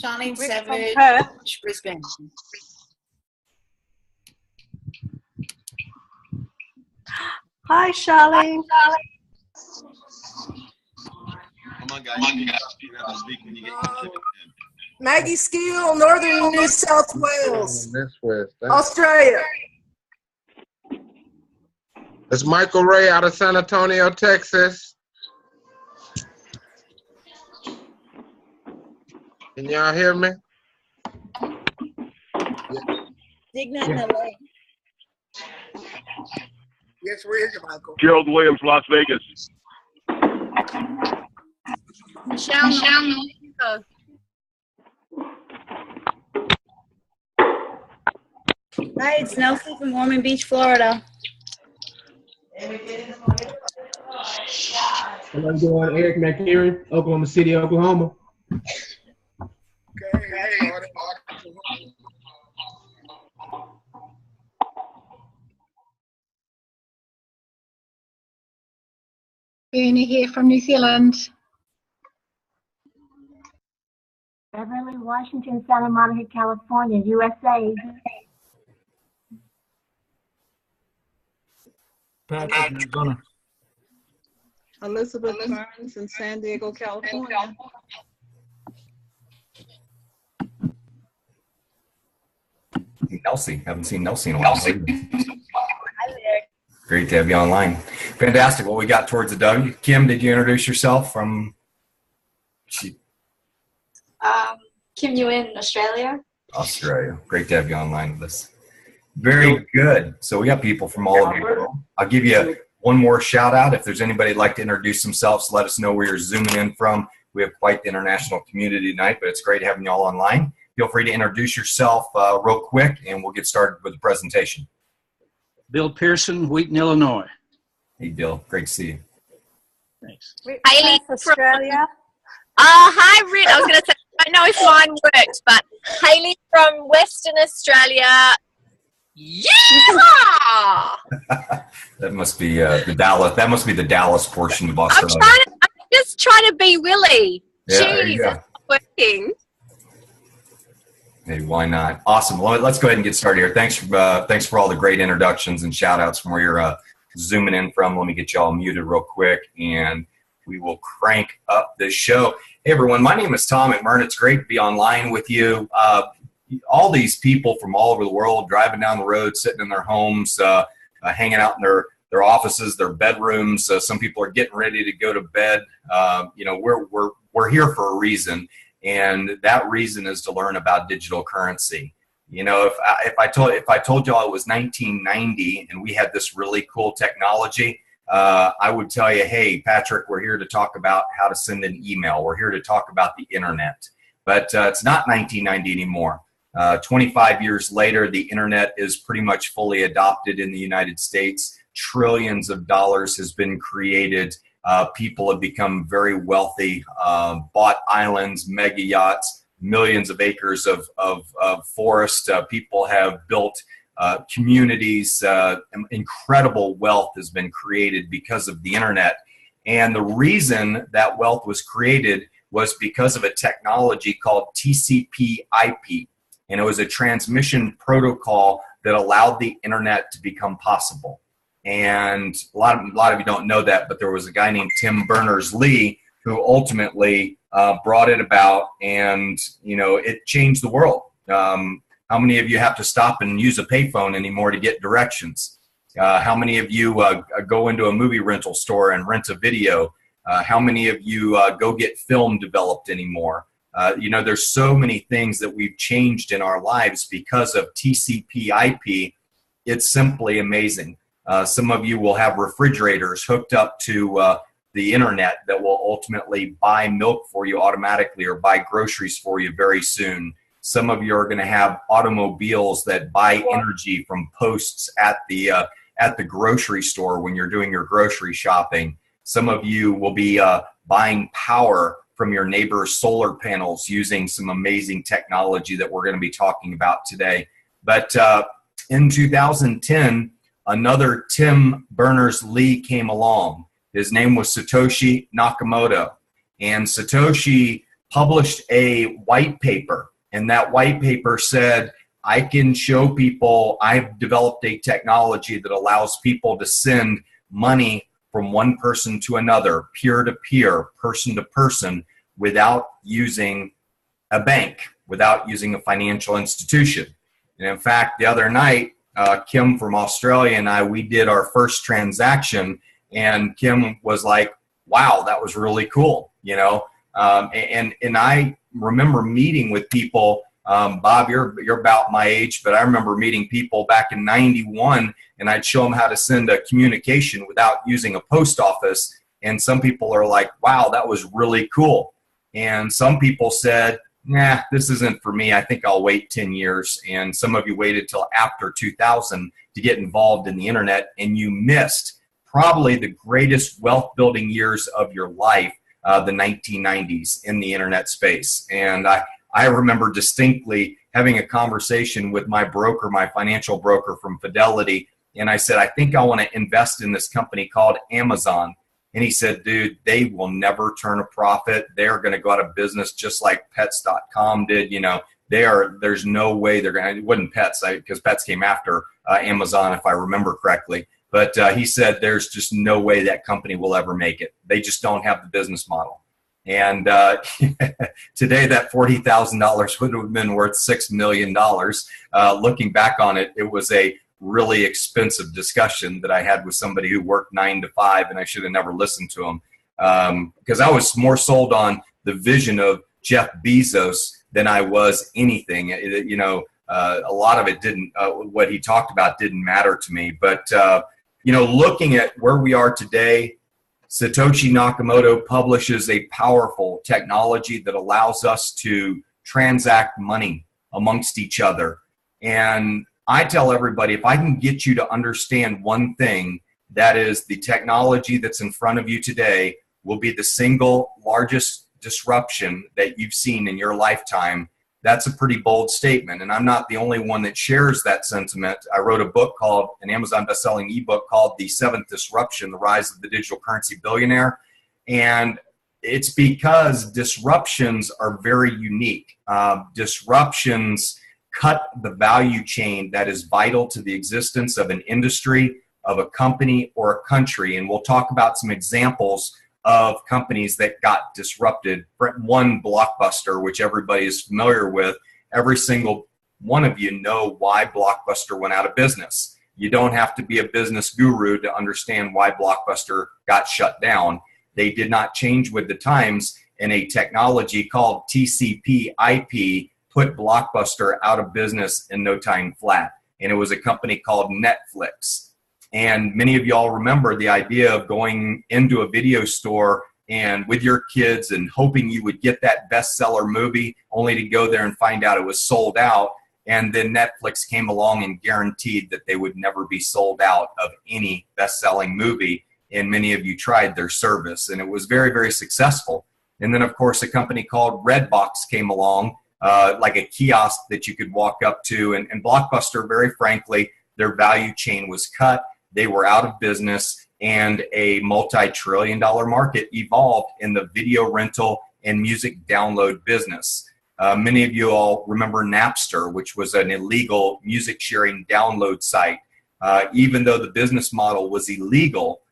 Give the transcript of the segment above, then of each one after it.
Charlene Rick from Savage, Perth. Brisbane. Hi, Charlene. Come on, guys. You have to speak when you get to Maggie Skill, Northern New South Wales, West. Australia. It's Michael Ray out of San Antonio, Texas. Can y'all hear me? Digna in LA. Yes, where is it, Michael? Gerald Williams, Las Vegas. Michelle. Hi, it's Nelsie from Ormond Beach, Florida. Hello, I'm doing Eric McMurrain, Oklahoma City, Oklahoma. Okay. Bernie here from New Zealand. Beverly, Washington, Santa Monica, California, USA. Patrick, Arizona. Elizabeth Burns in San Diego, California. Nelsie, haven't seen Nelsie in a while. Great to have you online. Fantastic. Well, we got towards the W. Kim, did you introduce yourself from? Kim Nguyen, Australia. Australia. Great to have you online with us. Very good. So we got people from all over the world. I'll give you one more shout out. If there's anybody who'd like to introduce themselves, let us know where you're zooming in from. We have quite the international community tonight, but it's great having you all online. Feel free to introduce yourself real quick, and we'll get started with the presentation. Bill Pearson, Wheaton, Illinois. Hey, Bill. Great to see you. Thanks. Hayley from Australia. Hi, Rit. I was going to say, I don't know if mine worked, but Hayley from Western Australia. Yeah! That must be the Dallas. That must be the Dallas portion of Australia. I'm just trying to be Willie. Yeah, Jeez, it's not working. Hey, why not? Awesome. Well, let's go ahead and get started here. Thanks for all the great introductions and shout outs from where you're zooming in from. Let me get you all muted real quick, and we will crank up this show. Hey, everyone. My name is Tom Mcmurrain. It's great to be online with you. All these people from all over the world driving down the road, sitting in their homes, hanging out in their offices, their bedrooms. Some people are getting ready to go to bed. We're here for a reason. And that reason is to learn about digital currency. You know, if I told y'all it was 1990 and we had this really cool technology, I would tell you, hey, Patrick, we're here to talk about how to send an email. We're here to talk about the internet. But it's not 1990 anymore. 25 years later, the internet is pretty much fully adopted in the United States. Trillions of dollars has been created. People have become very wealthy, bought islands, mega yachts, millions of acres of forest. People have built communities. Incredible wealth has been created because of the internet. And the reason that wealth was created was because of a technology called TCP/IP. And it was a transmission protocol that allowed the internet to become possible. And a lot of you don't know that, but there was a guy named Tim Berners-Lee who ultimately brought it about, and it changed the world. How many of you have to stop and use a payphone anymore to get directions? How many of you go into a movie rental store and rent a video? How many of you go get film developed anymore? There's so many things that we've changed in our lives because of TCP/IP. It's simply amazing. Some of you will have refrigerators hooked up to the internet that will ultimately buy milk for you automatically or buy groceries for you very soon. Some of you are going to have automobiles that buy energy from posts at the grocery store when you're doing your grocery shopping. Some of you will be buying power from your neighbor's solar panels using some amazing technology that we're going to be talking about today. But in 2010, another Tim Berners-Lee came along. His name was Satoshi Nakamoto. And Satoshi published a white paper, and that white paper said, I can show people I've developed a technology that allows people to send money from one person to another, peer-to-peer, person-to-person, without using a bank, without using a financial institution. And in fact, the other night, Kim from Australia and I, we did our first transaction, and Kim was like, wow, that was really cool, you know. And I remember meeting with people, Bob, you're about my age, but I remember meeting people back in '91, and I'd show them how to send a communication without using a post office. And some people are like, wow, that was really cool. And some people said, nah, this isn't for me. I think I'll wait 10 years. And some of you waited till after 2000 to get involved in the internet, and you missed probably the greatest wealth building years of your life, the 1990s in the internet space. And I remember distinctly having a conversation with my broker, my financial broker from Fidelity, and I said, I think I want to invest in this company called Amazon. And he said, dude, they will never turn a profit. They're going to go out of business just like pets.com did. You know, there's no way they're going to, it wasn't Pets, because Pets came after Amazon, if I remember correctly. But he said, there's just no way that company will ever make it. They just don't have the business model. And today that $40,000 would have been worth $6 million. Looking back on it, it was a really expensive discussion that I had with somebody who worked 9 to 5, and I should have never listened to him, because I was more sold on the vision of Jeff Bezos than I was anything. You know, a lot of it didn't, what he talked about didn't matter to me. But, you know, looking at where we are today, Satoshi Nakamoto publishes a powerful technology that allows us to transact money amongst each other. And I tell everybody, if I can get you to understand one thing, that is the technology that's in front of you today will be the single largest disruption that you've seen in your lifetime. That's a pretty bold statement. And I'm not the only one that shares that sentiment. I wrote a book called, an Amazon bestselling ebook called The Seventh Disruption, The Rise of the Digital Currency Billionaire. And it's because disruptions are very unique. Disruptions cut the value chain that is vital to the existence of an industry, of a company, or a country. And we'll talk about some examples of companies that got disrupted. One, Blockbuster, which everybody is familiar with. Every single one of you know why Blockbuster went out of business. You don't have to be a business guru to understand why Blockbuster got shut down. They did not change with the times, and a technology called TCP/IP put Blockbuster out of business in no time flat. And it was a company called Netflix. And many of y'all remember the idea of going into a video store and with your kids and hoping you would get that bestseller movie, only to go there and find out it was sold out. And then Netflix came along and guaranteed that they would never be sold out of any best-selling movie. And many of you tried their service, and it was very, very successful. And then, of course, a company called Redbox came along, like a kiosk that you could walk up to. And Blockbuster, very frankly, their value chain was cut. They were out of business, and a multi-trillion-dollar market evolved in the video rental and music download business. Many of you all remember Napster, which was an illegal music sharing download site. Even though the business model was illegal,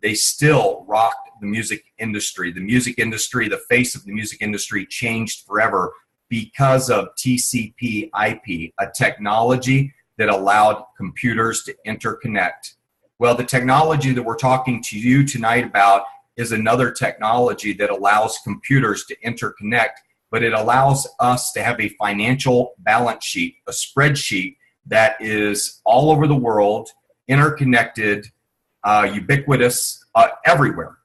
they still rocked the music industry. The music industry, the face of the music industry, changed forever because of TCP/IP, a technology that allowed computers to interconnect. Well, the technology that we're talking to you tonight about is another technology that allows computers to interconnect, but it allows us to have a financial balance sheet, a spreadsheet that is all over the world, interconnected, ubiquitous, everywhere,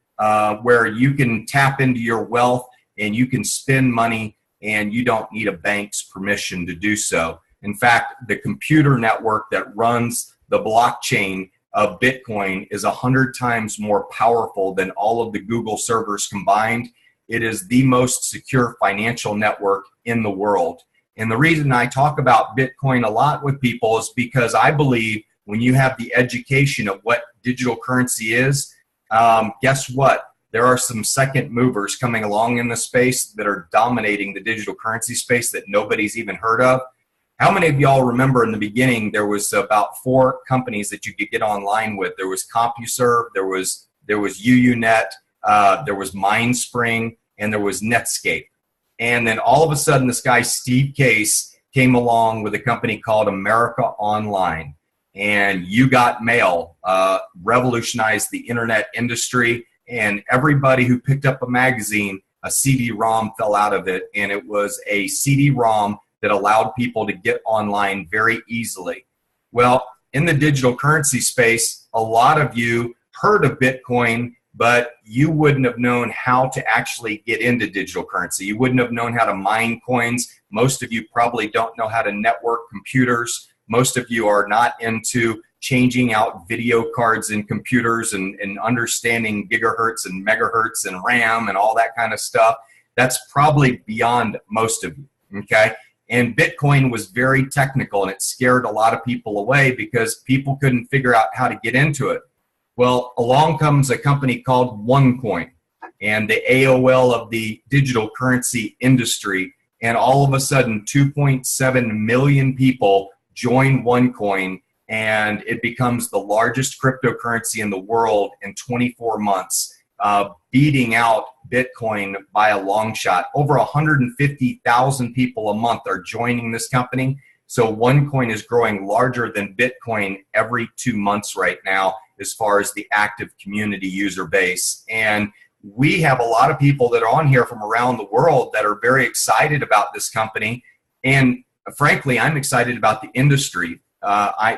where you can tap into your wealth and you can spend money, and you don't need a bank's permission to do so. In fact, the computer network that runs the blockchain of Bitcoin is 100 times more powerful than all of the Google servers combined. It is the most secure financial network in the world. And the reason I talk about Bitcoin a lot with people is because I believe when you have the education of what digital currency is, guess what? there are some second movers coming along in the space that are dominating the digital currency space that nobody's even heard of. How many of y'all remember in the beginning there was about 4 companies that you could get online with? There was CompuServe, there was UUNet, there was MindSpring, and there was Netscape. And then all of a sudden this guy Steve Case came along with a company called America Online. And You Got Mail revolutionized the internet industry, and everybody who picked up a magazine, a CD-ROM fell out of it, and it was a CD-ROM that allowed people to get online very easily. Well, in the digital currency space, a lot of you heard of Bitcoin, but you wouldn't have known how to actually get into digital currency. You wouldn't have known how to mine coins. Most of you probably don't know how to network computers. Most of you are not into changing out video cards in computers and understanding gigahertz and megahertz and RAM and all that kind of stuff. That's probably beyond most of you, okay? And Bitcoin was very technical, and it scared a lot of people away because people couldn't figure out how to get into it. Well, along comes a company called OneCoin, and the AOL of the digital currency industry, and all of a sudden 2.7 million people join OneCoin, and it becomes the largest cryptocurrency in the world in 24 months, beating out Bitcoin by a long shot. Over 150,000 people a month are joining this company. So OneCoin is growing larger than Bitcoin every 2 months right now as far as the active community user base. And we have a lot of people that are on here from around the world that are very excited about this company. And frankly, I'm excited about the industry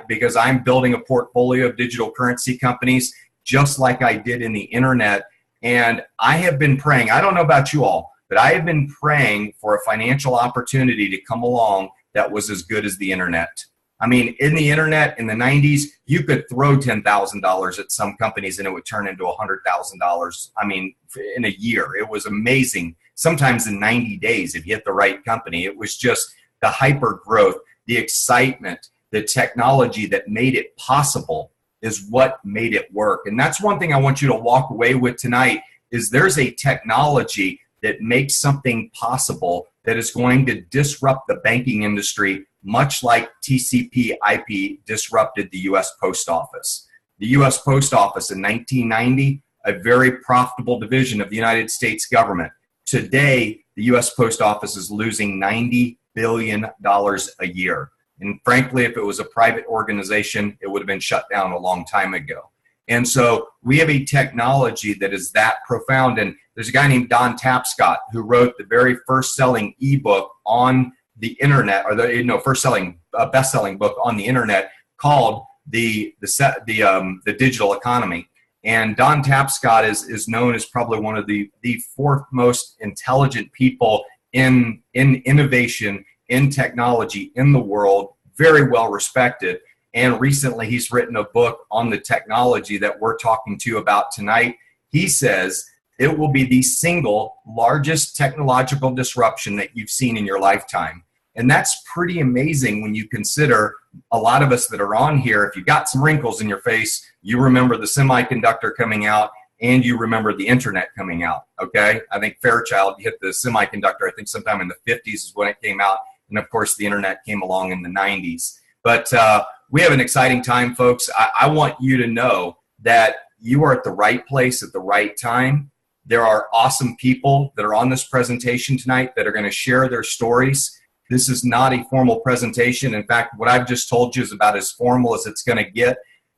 because I'm building a portfolio of digital currency companies just like I did in the internet. And I have been praying, I don't know about you all, but I have been praying for a financial opportunity to come along that was as good as the internet. I mean, in the internet in the 90s, you could throw $10,000 at some companies and it would turn into $100,000. I mean, in a year. It was amazing. Sometimes in 90 days, if you hit the right company. It was just the hyper growth, the excitement, the technology that made it possible is what made it work. And that's one thing I want you to walk away with tonight is there's a technology that makes something possible that is going to disrupt the banking industry, much like TCP/IP disrupted the U.S. Post Office. The U.S. Post Office in 1990, a very profitable division of the United States government. Today, the U.S. Post Office is losing $90 billion a year. And frankly, if it was a private organization, it would have been shut down a long time ago. And so we have a technology that is that profound. And there's a guy named Don Tapscott who wrote the very first selling ebook on the internet, or the first selling best-selling book on the internet called the Digital Economy. And Don Tapscott is known as probably one of the 4th most intelligent people in innovation, in technology in the world, very well respected. And recently he's written a book on the technology that we're talking to you about tonight. He says it will be the single largest technological disruption that you've seen in your lifetime. And that's pretty amazing when you consider a lot of us that are on here, if you got some wrinkles in your face, you remember the semiconductor coming out and you remember the internet coming out, okay? I think Fairchild hit the semiconductor, I think sometime in the 50s is when it came out. And of course, the internet came along in the 90s. But we have an exciting time, folks. I want you to know that you are at the right place at the right time. There are awesome people that are on this presentation tonight that are going to share their stories. This is not a formal presentation. In fact, what I've just told you is about as formal as it's going to get.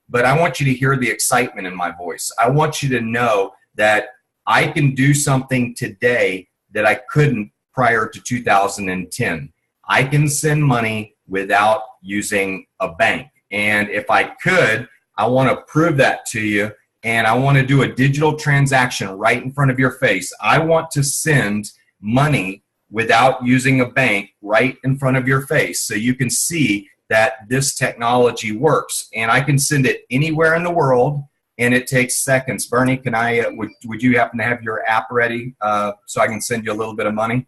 But I want you to hear the excitement in my voice. I want you to know that I can do something today that I couldn't prior to 2010. I can send money without using a bank. And if I could, I want to prove that to you. And I want to do a digital transaction right in front of your face. I want to send money without using a bank right in front of your face so you can see that this technology works. And I can send it anywhere in the world, and it takes seconds. Bernie, can I? Would you happen to have your app ready so I can send you a little bit of money?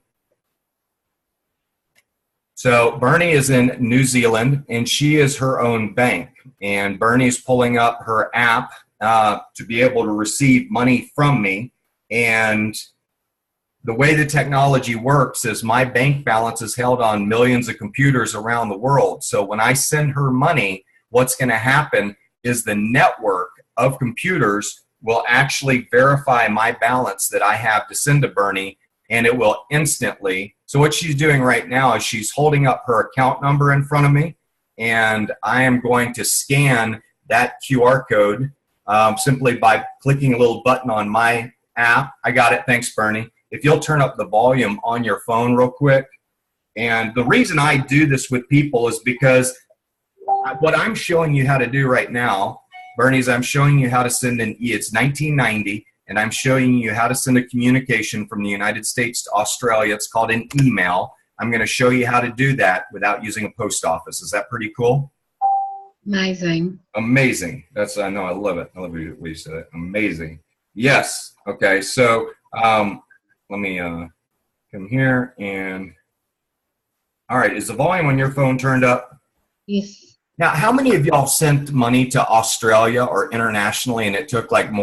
So Bernie is in New Zealand, and she is her own bank. And Bernie's pulling up her app to be able to receive money from me. And the way the technology works is my bank balance is held on millions of computers around the world. So when I send her money, what's going to happen is the network of computers will actually verify my balance that I have to send to Bernie, and it will instantly. So what she's doing right now is she's holding up her account number in front of me, and I am going to scan that QR code simply by clicking a little button on my app. I got it. Thanks, Bernie. If you'll turn up the volume on your phone real quick. And the reason I do this with people is because what I'm showing you how to do right now, Bernie, is I'm showing you how to send an it's 1990, and I'm showing you how to send a communication from the United States to Australia. It's called an email. I'm going to show you how to do that without using a post office. Is that pretty cool? Amazing. Amazing. That's, I know, I love it. I love what you said. Amazing. Yes. Okay. So let me come here and, all right. Is the volume on your phone turned up? Yes. Now, how many of y'all sent money to Australia or internationally and it took like more